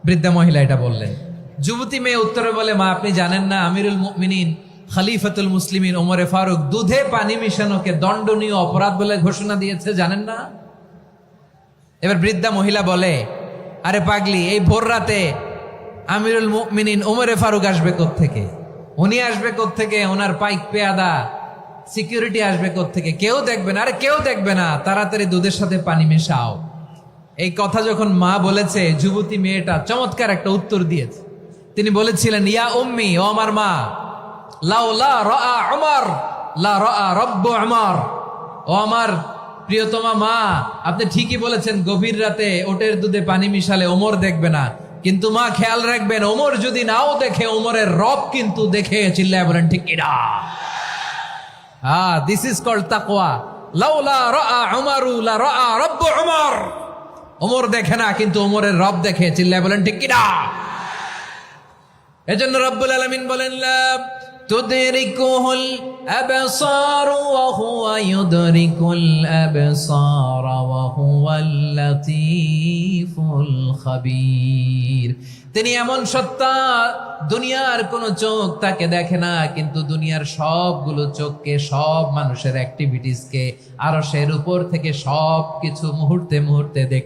বৃদ্ধা মহিলা এটা বললেন। যুবতী মেয়ে উত্তরে বলে, মা আপনি জানেন না আমিরুল মুমিনিন খলিফাতুল মুসলিমিন ওমরে ফারুক দুধে পানি মিশানোকে দণ্ডনীয় অপরাধ বলে ঘোষণা দিয়েছে, জানেন না? এবার বৃদ্ধা মহিলা বলে, আরে পাগলি, এই ভোর রাতে আমিরুল মুমিনিন ওমরে ফারুক আসবে কোত্থেকে? উনি আসবে কোত্থেকে? ওনার পাইক পেয়াদা সিকিউরিটি আসবে কোত্থেকে? কেউ দেখবে না। আরে কেউ দেখবে না, তাড়াতাড়ি দুধের সাথে পানি মেশাও। এই কথা যখন মা বলেছে, যুবতী মেয়েটা চমৎকার একটা উত্তর দিয়েছে। তিনি বলেছিলেন, ইয়া উম্মি, ও আমার মা, লাউলা রাআ উমর লা রাআ রব্বু উমর। ও আমার প্রিয়তমা মা, আপনি ঠিকই বলেছেন, গভীর রাতে ওটের দুধে পানি মিশালে ওমর দেখবে না, কিন্তু মা খেয়াল রাখবেন, ওমর যদি নাও দেখে, ওমরের রব কিন্তু দেখে। চিল্লায় বলেন ঠিক কিনা? দিস ইজ কল্ড তাকওয়া। লাউলা রাআ উমরু লা রাআ রব্বু উমর। ওমর দেখে না, কিন্তু ওমরের রব দেখে। চিল্লায় বলেন ঠিক কিনা? এজন্য রব্বুল আলামিন বলেন, লা তুদরিকুহুল আবসার ওয়া হুয়া ইউদরিকুল আবসার ওয়া হুয়াল লাতীফুল খাবীর। তিনি এমন সত্তা, দুনিয়ার কোন চোখ তাকে দেখে না, কিন্তু দুনিয়ার সবগুলো চোখকে, সব মানুষের অ্যাক্টিভিটিসকে আরশের উপর থেকে সব কিছু মুহূর্তে মুহূর্তে দেখতে